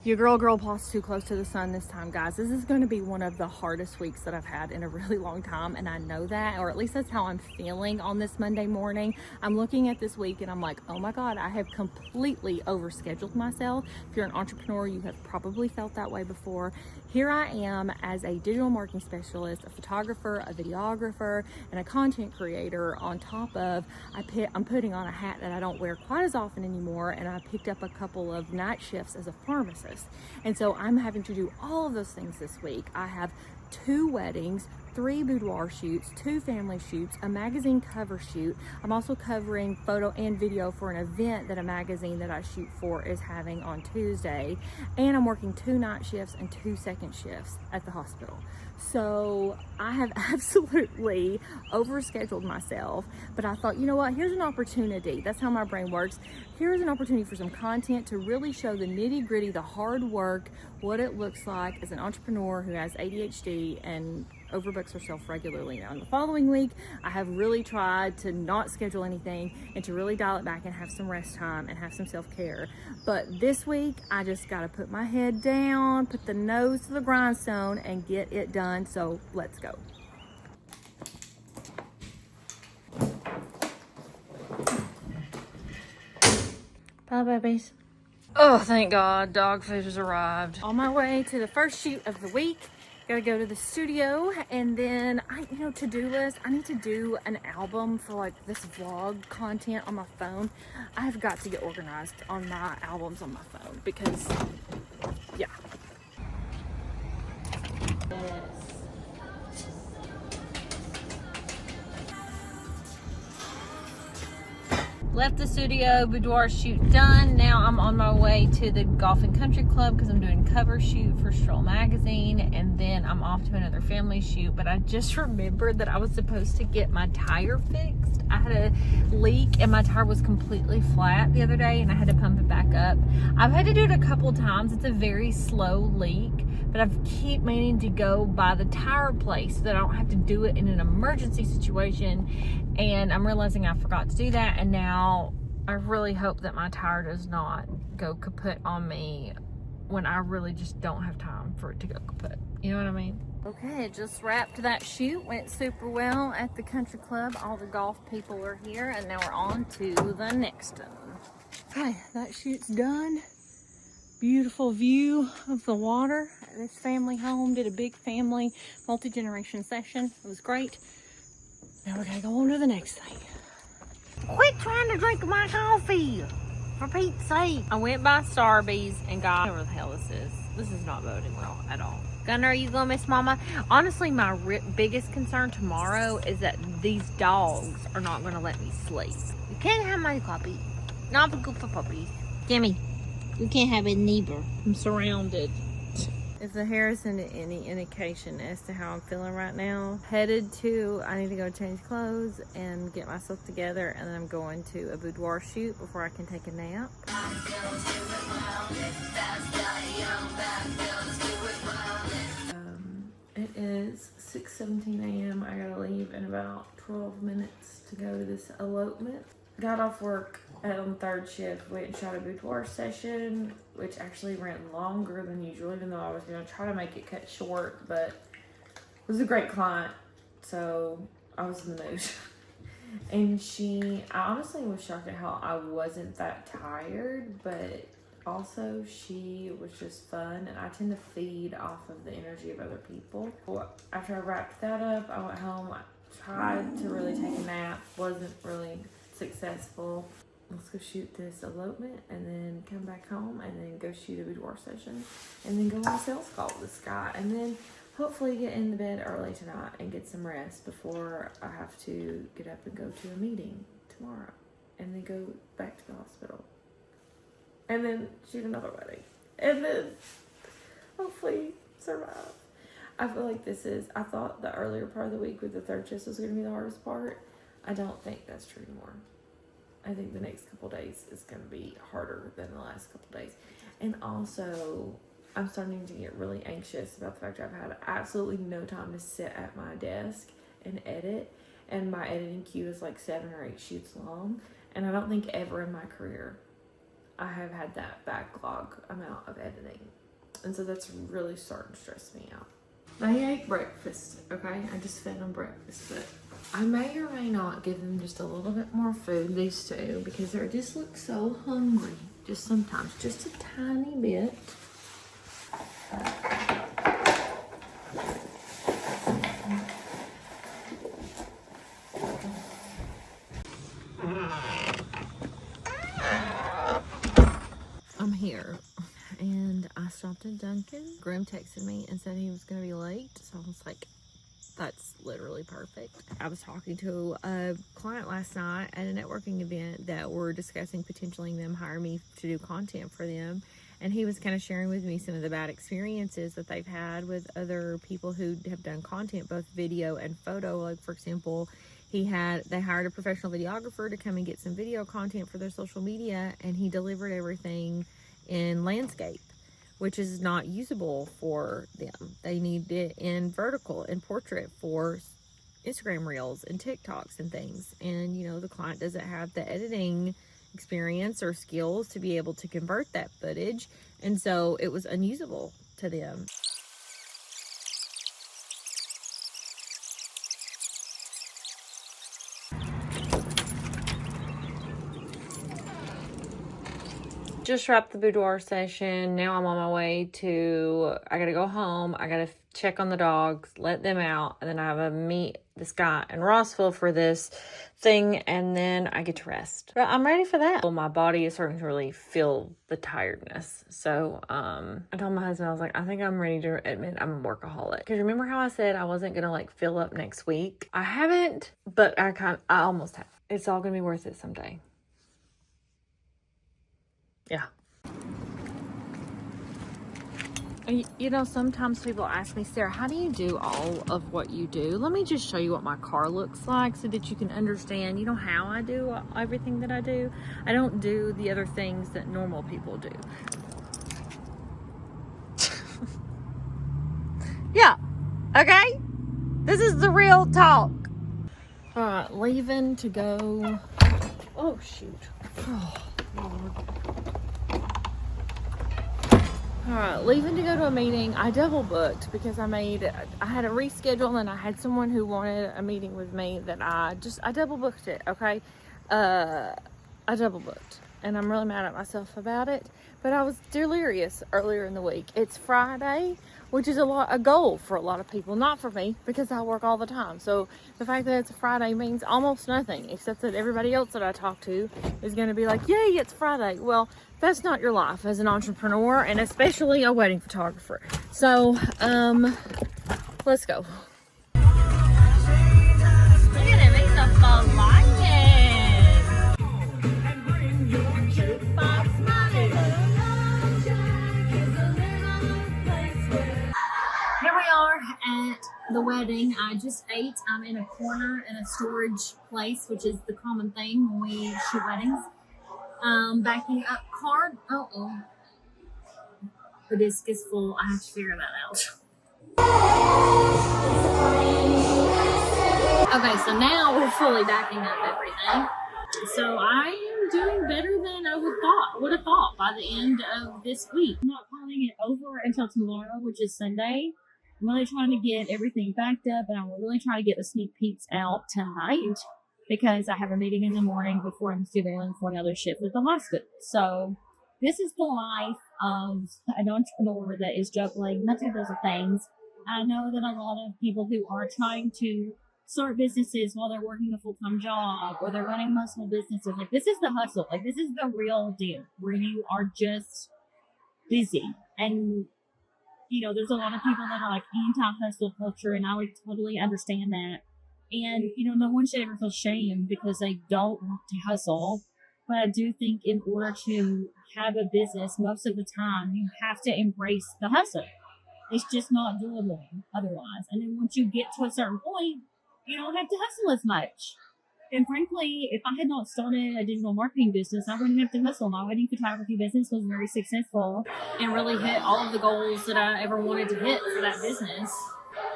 Your girl paused too close to the sun this time, guys. This is going to be one of the hardest weeks that I've had in a really long time, and I know that, or at least that's how I'm feeling on this Monday morning. I'm looking at this week and I'm like, oh my God, I have completely overscheduled myself. If you're an entrepreneur, you have probably felt that way before. Here I am as a digital marketing specialist, a photographer, a videographer, and a content creator on top of, I'm putting on a hat that I don't wear quite as often anymore, and I picked up a couple of night shifts as a pharmacist. And so I'm having to do all of those things this week. I have 2 weddings, 3 boudoir shoots, 2 family shoots, a magazine cover shoot. I'm also covering photo and video for an event that a magazine that I shoot for is having on Tuesday. And I'm working 2 night shifts and 2 second shifts at the hospital. So I have absolutely overscheduled myself, but I thought, you know what, here's an opportunity. That's how my brain works. Here's an opportunity for some content to really show the nitty gritty, the hard work, what it looks like as an entrepreneur who has ADHD and overbooks herself regularly. Now in the following week, I have really tried to not schedule anything and to really dial it back and have some rest time and have some self-care. But this week, I just got to put my head down, put the nose to the grindstone and get it done. So let's go. Bye, babies. Oh, thank God, dog food has arrived. On my way to the first shoot of the week. Gotta go to the studio, and then to-do list. I need to do an album for like this vlog content on my phone. I've got to get organized on my albums on my phone because, yeah. Left the studio, boudoir shoot done. Now I'm on my way to the Golf and Country Club because I'm doing cover shoot for Stroll magazine, and then I'm off to another family shoot. But I just remembered that I was supposed to get my tire fixed. I had a leak and my tire was completely flat the other day and I had to pump it back up. I've had to do it a couple times. It's a very slow leak, but I keep meaning to go by the tire place so that I don't have to do it in an emergency situation. And I'm realizing I forgot to do that, and now I really hope that my tire does not go kaput on me when I really just don't have time for it to go kaput. You know what I mean? Okay, just wrapped that shoot. Went super well at the country club. All the golf people are here, and now we're on to the next one. Okay, that shoot's done. Beautiful view of the water. This family home did a big family multi-generation session. It was great. Now we're gonna go on to the next thing. Quit trying to drink my coffee, for Pete's sake. I went by Starbucks and got whatever the hell this is. This is not boding well at all. Gunner, are you gonna miss Mama? Honestly, my biggest concern tomorrow is that these dogs are not gonna let me sleep. You can't have my puppy. Not good for puppies. Gimme. You can't have a neighbor. I'm surrounded. If the hair is any indication as to how I'm feeling right now, I need to go change clothes and get myself together, and then I'm going to a boudoir shoot before I can take a nap. It is 6:17 a.m. I gotta leave in about 12 minutes to go to this elopement. Got off work on 3rd shift, went and shot a boudoir session, which actually ran longer than usual, even though I was going to try to make it cut short, but it was a great client, so I was in the mood. And I honestly was shocked at how I wasn't that tired, but also she was just fun, and I tend to feed off of the energy of other people. After I wrapped that up, I went home, I tried to really take a nap, wasn't really successful. Let's go shoot this elopement and then come back home and then go shoot a boudoir session and then go on a sales call with this guy, and then hopefully get in the bed early tonight and get some rest before I have to get up and go to a meeting tomorrow, and then go back to the hospital and then shoot another wedding and then hopefully survive. I feel like I thought the earlier part of the week with the 3rd shift was going to be the hardest part. I don't think that's true anymore. I think the next couple days is going to be harder than the last couple days. And also, I'm starting to get really anxious about the fact that I've had absolutely no time to sit at my desk and edit. And my editing queue is like 7 or 8 shoots long. And I don't think ever in my career I have had that backlog amount of editing. And so that's really starting to stress me out. They ate breakfast, okay? I just fed them breakfast, but I may or may not give them just a little bit more food, these two, because they just look so hungry. Just sometimes, just a tiny bit. I'm here and I stopped at Dunkin'. Graham texted me and said he was gonna be late, so I was like, that's literally perfect. I was talking to a client last night at a networking event that we're discussing potentially them hire me to do content for them. And he was kind of sharing with me some of the bad experiences that they've had with other people who have done content, both video and photo. Like, for example, they hired a professional videographer to come and get some video content for their social media, and he delivered everything in landscape, which is not usable for them. They need it in vertical and portrait for Instagram reels and TikToks and things. And, you know, the client doesn't have the editing experience or skills to be able to convert that footage. And so it was unusable to them. Just wrapped the boudoir session. Now I'm on my way to, I gotta go home. I gotta check on the dogs, let them out, and then I have to meet this guy in Rossville for this thing, and then I get to rest. But I'm ready for that. Well, my body is starting to really feel the tiredness. So I told my husband, I was like, I think I'm ready to admit I'm a workaholic. Because remember how I said I wasn't gonna like fill up next week? I haven't, but I almost have. It's all gonna be worth it someday. Yeah. You know, sometimes people ask me, Sarah, how do you do all of what you do? Let me just show you what my car looks like so that you can understand, you know, how I do everything that I do. I don't do the other things that normal people do. Yeah. Okay? This is the real talk. All right, leaving to go. Oh, shoot. Oh, Lord. All right, leaving to go to a meeting. I double booked because I had a reschedule, and I had someone who wanted a meeting with me that I double booked it, okay? I double booked, and I'm really mad at myself about it, but I was delirious earlier in the week. It's Friday, which is a goal for a lot of people, not for me, because I work all the time. So the fact that it's a Friday means almost nothing, except that everybody else that I talk to is going to be like, yay, it's Friday. Well, that's not your life as an entrepreneur, and especially a wedding photographer. So, let's go. Look at him, he's a Hawaiian. Here we are at the wedding. I just ate. I'm in a corner in a storage place, which is the common thing when we shoot weddings. Backing up card. Uh-oh. The disc is full. I have to figure that out. Okay, so now we're fully backing up everything. So I am doing better than I would have thought by the end of this week. I'm not calling it over until tomorrow, which is Sunday. I'm really trying to get everything backed up, and I'm really trying to get the sneak peeks out tonight, because I have a meeting in the morning before I'm surveilling for another shift at the hospital. So this is the life of an entrepreneur that is juggling multiple things. I know that a lot of people who are trying to start businesses while they're working a full-time job, or they're running multiple businesses, like, this is the hustle. Like, this is the real deal, where you are just busy. And, you know, there's a lot of people that are like anti-hustle culture, and I would totally understand that. And, you know, no one should ever feel shame because they don't want to hustle. But I do think in order to have a business, most of the time, you have to embrace the hustle. It's just not doable otherwise. And then once you get to a certain point, you don't have to hustle as much. And frankly, if I had not started a digital marketing business, I wouldn't have to hustle. My wedding photography business was very successful and really hit all of the goals that I ever wanted to hit for that business.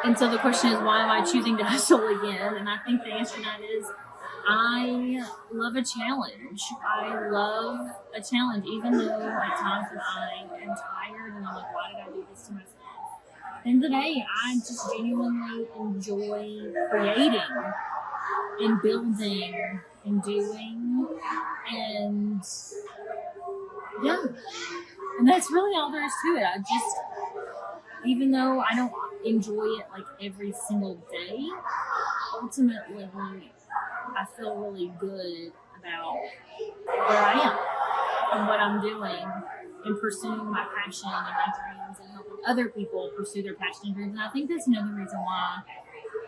And so the question is, why am I choosing to hustle again? And I think the answer to that is I love a challenge. I love a challenge, even though at times when I am tired and I'm like, why did I do this to myself? And today, I just genuinely enjoy creating and building and doing. And yeah, and that's really all there is to it. I just, even though I don't enjoy it like every single day, ultimately, I feel really good about where I am and what I'm doing and pursuing my passion and my dreams and helping other people pursue their passion and dreams. And I think that's another reason why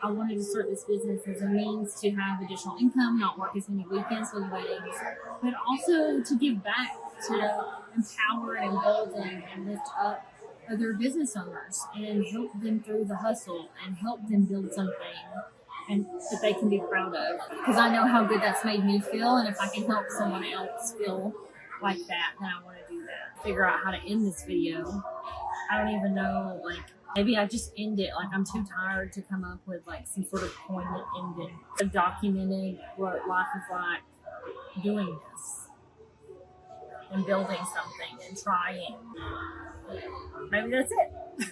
I wanted to start this business as a means to have additional income, not work as many weekends with weddings, but also to give back, to empower and embolden and lift up other business owners and help them through the hustle and help them build something and that they can be proud of. Because I know how good that's made me feel, and if I can help someone else feel like that, then I want to do that. Figure out how to end this video. I don't even know, like, maybe I just end it. Like, I'm too tired to come up with like some sort of poignant ending. I've documented what life is like doing this and building something and trying. Maybe that's it.